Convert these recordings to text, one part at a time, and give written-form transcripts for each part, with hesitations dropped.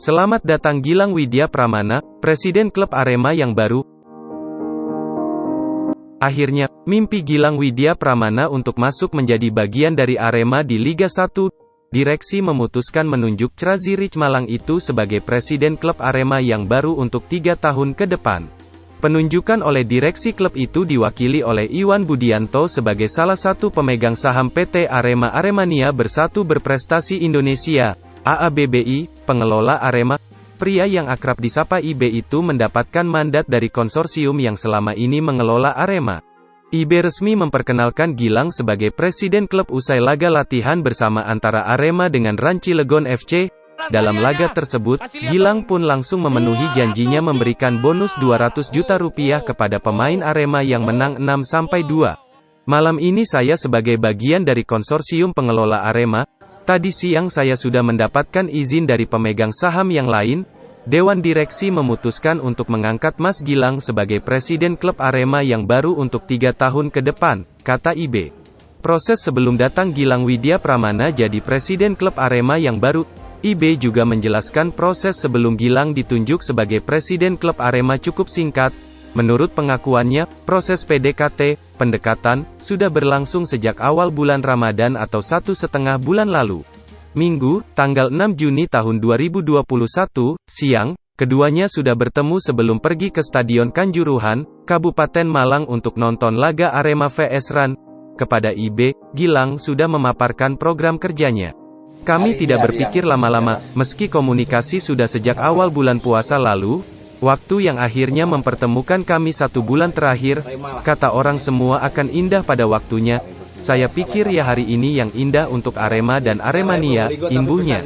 Selamat datang Gilang Widya Pramana, Presiden Klub Arema yang baru. Akhirnya, mimpi Gilang Widya Pramana untuk masuk menjadi bagian dari Arema di Liga 1. Direksi memutuskan menunjuk Trazirich Malang itu sebagai Presiden Klub Arema yang baru untuk 3 tahun ke depan. Penunjukan oleh direksi klub itu diwakili oleh Iwan Budianto sebagai salah satu pemegang saham PT Arema Aremania Bersatu Berprestasi Indonesia, AABBI, pengelola Arema. Pria yang akrab disapa IB itu mendapatkan mandat dari konsorsium yang selama ini mengelola Arema. IB resmi memperkenalkan Gilang sebagai presiden klub usai laga latihan bersama antara Arema dengan Ran Cilegon FC. Dalam laga tersebut, Gilang pun langsung memenuhi janjinya memberikan bonus 200 juta rupiah kepada pemain Arema yang menang 6-2. Malam ini saya sebagai bagian dari konsorsium pengelola Arema. Tadi siang saya sudah mendapatkan izin dari pemegang saham yang lain. Dewan Direksi memutuskan untuk mengangkat Mas Gilang sebagai Presiden Klub Arema yang baru untuk 3 tahun ke depan, kata IB. Proses sebelum datang Gilang Widya Pramana jadi Presiden Klub Arema yang baru. IB juga menjelaskan proses sebelum Gilang ditunjuk sebagai Presiden Klub Arema cukup singkat. Menurut pengakuannya, proses PDKT, pendekatan, sudah berlangsung sejak awal bulan Ramadan atau 1,5 bulan lalu. Minggu, tanggal 6 Juni tahun 2021, siang, keduanya sudah bertemu sebelum pergi ke Stadion Kanjuruhan, Kabupaten Malang untuk nonton laga Arema vs Ran. Kepada IB, Gilang sudah memaparkan program kerjanya. Kami tidak berpikir lama-lama, meski komunikasi sudah sejak awal bulan puasa lalu, waktu yang akhirnya mempertemukan kami 1 bulan terakhir, kata orang semua akan indah pada waktunya. Saya pikir ya hari ini yang indah untuk Arema dan Aremania, imbuhnya.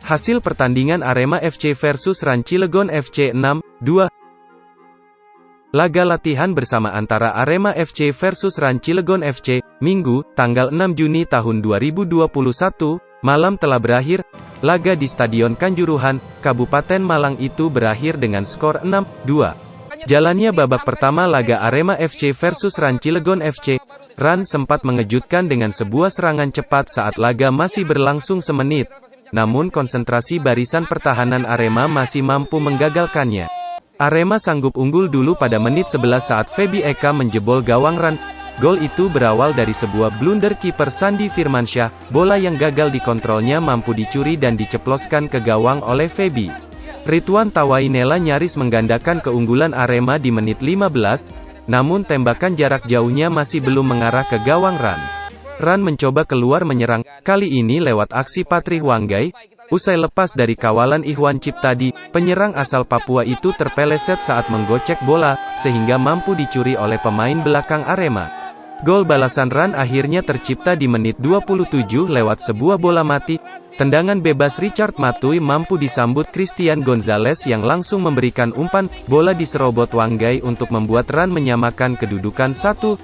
Hasil pertandingan Arema FC versus Ran Cilegon FC 6-2. Laga latihan bersama antara Arema FC versus Ran Cilegon FC, Minggu, tanggal 6 Juni tahun 2021, malam telah berakhir. Laga di Stadion Kanjuruhan, Kabupaten Malang itu berakhir dengan skor 6-2. Jalannya babak pertama laga Arema FC versus Ran Cilegon FC, Ran sempat mengejutkan dengan sebuah serangan cepat saat laga masih berlangsung semenit. Namun konsentrasi barisan pertahanan Arema masih mampu menggagalkannya. Arema sanggup unggul dulu pada menit 11 saat Feby Eka menjebol gawang Ran. Gol itu berawal dari sebuah blunder kiper Sandi Firmansyah. Bola yang gagal dikontrolnya mampu dicuri dan diceploskan ke gawang oleh Feby. Ridwan Tawainela nyaris menggandakan keunggulan Arema di menit 15, namun tembakan jarak jauhnya masih belum mengarah ke gawang Ran. Ran mencoba keluar menyerang, kali ini lewat aksi Patri Wanggai. Usai lepas dari kawalan Ikhwan Ciptadi, penyerang asal Papua itu terpeleset saat menggocek bola, sehingga mampu dicuri oleh pemain belakang Arema. Gol balasan Ran akhirnya tercipta di menit 27 lewat sebuah bola mati. Tendangan bebas Richard Matui mampu disambut Christian Gonzalez yang langsung memberikan umpan, bola diserobot Wanggai untuk membuat Ran menyamakan kedudukan 1-1.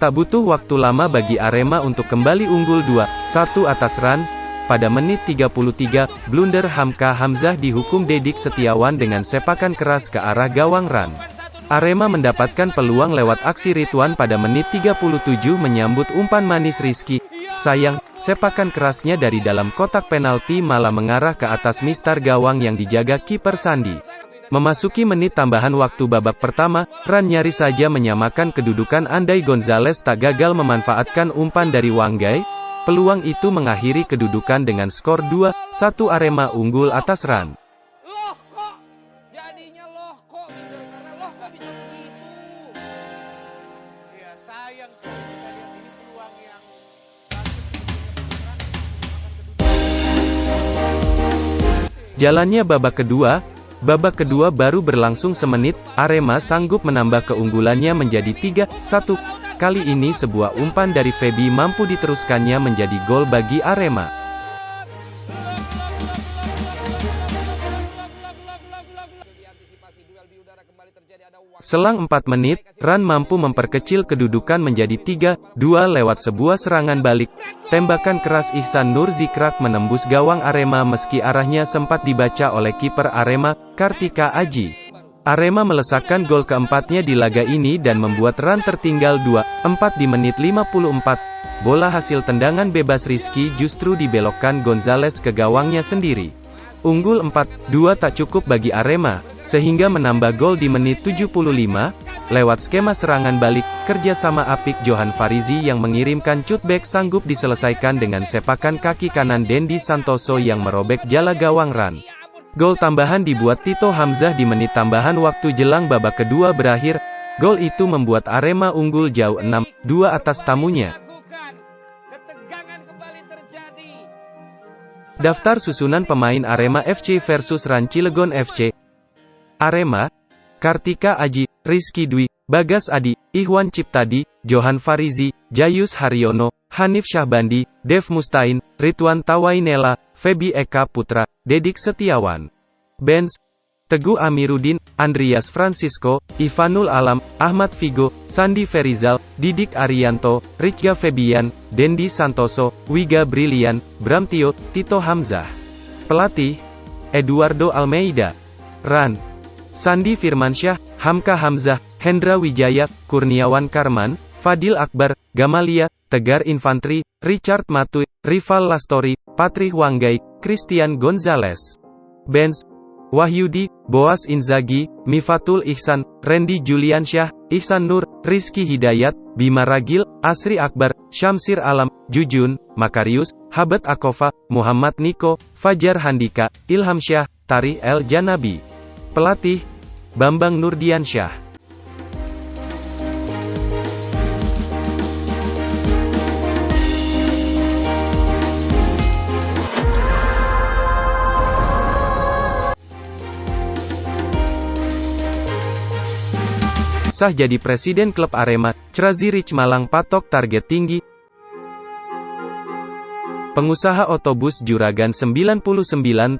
Tak butuh waktu lama bagi Arema untuk kembali unggul 2-1 atas Ran. Pada menit 33, blunder Hamka Hamzah dihukum Dedik Setiawan dengan sepakan keras ke arah gawang Ran. Arema mendapatkan peluang lewat aksi Ridwan pada menit 37 menyambut umpan manis Rizky. Sayang, sepakan kerasnya dari dalam kotak penalti malah mengarah ke atas mistar gawang yang dijaga kiper Sandi. Memasuki menit tambahan waktu babak pertama, Ran nyaris saja menyamakan kedudukan andai Gonzalez tak gagal memanfaatkan umpan dari Wanggai. Peluang itu mengakhiri kedudukan dengan skor 2-1 Arema unggul atas Ran. Loh kok jadinya loh kok minder karena loh kok bisa begitu. Ya sayang sekali kita lihat ini peluang yang Jalannya babak kedua baru berlangsung semenit, Arema sanggup menambah keunggulannya menjadi 3-1. Kali ini sebuah umpan dari Feby mampu diteruskannya menjadi gol bagi Arema. Selang 4 menit, Ran mampu memperkecil kedudukan menjadi 3-2 lewat sebuah serangan balik. Tembakan keras Ihsan Nur Zikrak menembus gawang Arema meski arahnya sempat dibaca oleh kiper Arema, Kartika Aji. Arema melesakkan gol keempatnya di laga ini dan membuat Ran tertinggal 2-4 di menit 54. Bola hasil tendangan bebas Rizky justru dibelokkan Gonzales ke gawangnya sendiri. Unggul 4-2 tak cukup bagi Arema, sehingga menambah gol di menit 75, lewat skema serangan balik, kerjasama apik Johan Farizi yang mengirimkan cutback sanggup diselesaikan dengan sepakan kaki kanan Dendi Santoso yang merobek jala gawang Ran. Gol tambahan dibuat Tito Hamzah di menit tambahan waktu jelang babak kedua berakhir. Gol itu membuat Arema unggul jauh 6-2 atas tamunya. Daftar susunan pemain Arema FC versus Ran Cilegon FC. Arema, Kartika Aji, Rizky Dwi, Bagas Adi, Ihwan Ciptadi, Johan Farizi, Jayus Haryono, Hanif Syahbandi, Dev Mustain, Ridwan Tawainela, Febi Eka Putra, Dedik Setiawan. Benz, Teguh Amiruddin, Andreas Francisco, Ivanul Alam, Ahmad Figo, Sandi Ferizal, Didik Arianto, Rizka Febian, Dendi Santoso, Wiga Brilian, Bramtio, Tito Hamzah. Pelatih, Eduardo Almeida. Ran, Sandi Firmansyah, Hamka Hamzah, Hendra Wijaya, Kurniawan Karman, Fadil Akbar, Gamalia, Tegar Infantri, Richard Matui, Rival Lastori, Patri Wanggai, Christian Gonzales. Benz, Wahyudi, Boas Inzaghi, Mifatul Ihsan, Randy Juliansyah, Ihsan Nur, Rizky Hidayat, Bima Ragil, Asri Akbar, Syamsir Alam, Jujun, Makarius, Habat Akova, Muhammad Niko, Fajar Handika, Ilham Syah, Tarih El Janabi. Pelatih, Bambang Nurdiansyah. Sah jadi presiden klub Arema, Crazirich Malang patok target tinggi. Pengusaha otobus Juragan 99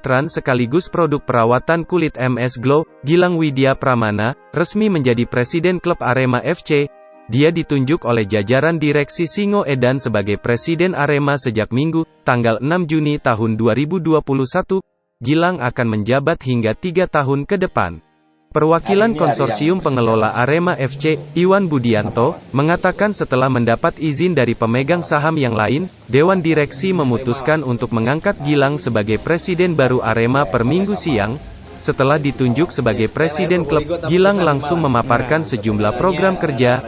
Trans sekaligus produk perawatan kulit MS Glow, Gilang Widya Pramana, resmi menjadi presiden klub Arema FC. Dia ditunjuk oleh jajaran direksi Singo Edan sebagai presiden Arema sejak Minggu, tanggal 6 Juni tahun 2021. Gilang akan menjabat hingga 3 tahun ke depan. Perwakilan konsorsium pengelola Arema FC, Iwan Budianto, mengatakan setelah mendapat izin dari pemegang saham yang lain, Dewan Direksi memutuskan untuk mengangkat Gilang sebagai presiden baru Arema per Minggu siang. Setelah ditunjuk sebagai presiden klub, Gilang langsung memaparkan sejumlah program kerja,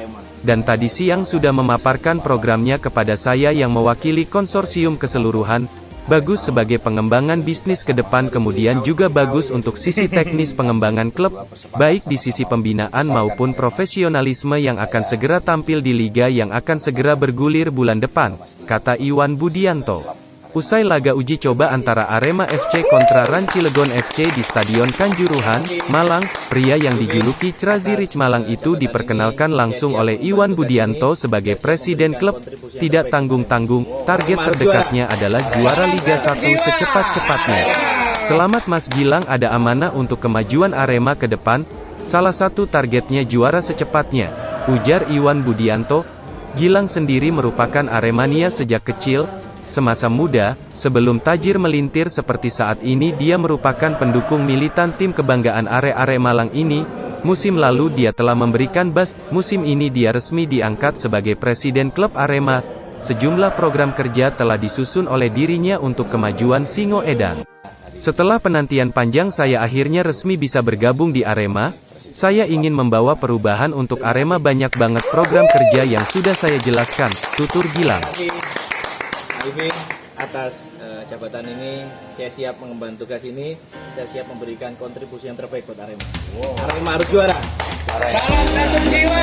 dan tadi siang sudah memaparkan programnya kepada saya yang mewakili konsorsium keseluruhan. Bagus sebagai pengembangan bisnis ke depan, kemudian juga bagus untuk sisi teknis pengembangan klub, baik di sisi pembinaan maupun profesionalisme yang akan segera tampil di liga yang akan segera bergulir bulan depan, kata Iwan Budianto. Usai laga uji coba antara Arema FC kontra Ran Cilegon FC di Stadion Kanjuruhan, Malang, pria yang dijuluki Crazirich Malang itu diperkenalkan langsung oleh Iwan Budianto sebagai presiden klub. Tidak tanggung-tanggung, target terdekatnya adalah juara Liga 1 secepat-cepatnya. Selamat Mas Gilang, ada amanah untuk kemajuan Arema ke depan. Salah satu targetnya juara secepatnya, ujar Iwan Budianto. Gilang sendiri merupakan Aremania sejak kecil. Semasa muda, sebelum tajir melintir seperti saat ini, dia merupakan pendukung militan tim kebanggaan Are Malang ini. Musim lalu dia telah memberikan musim ini dia resmi diangkat sebagai presiden klub Arema. Sejumlah program kerja telah disusun oleh dirinya untuk kemajuan Singo Edan. Setelah penantian panjang saya akhirnya resmi bisa bergabung di Arema. Saya ingin membawa perubahan untuk Arema, banyak banget program kerja yang sudah saya jelaskan, tutur Gilang. Atas jabatan ini, saya siap mengemban tugas ini, saya siap memberikan kontribusi yang terbaik buat Arema. Arema harus juara. Salam satu jiwa.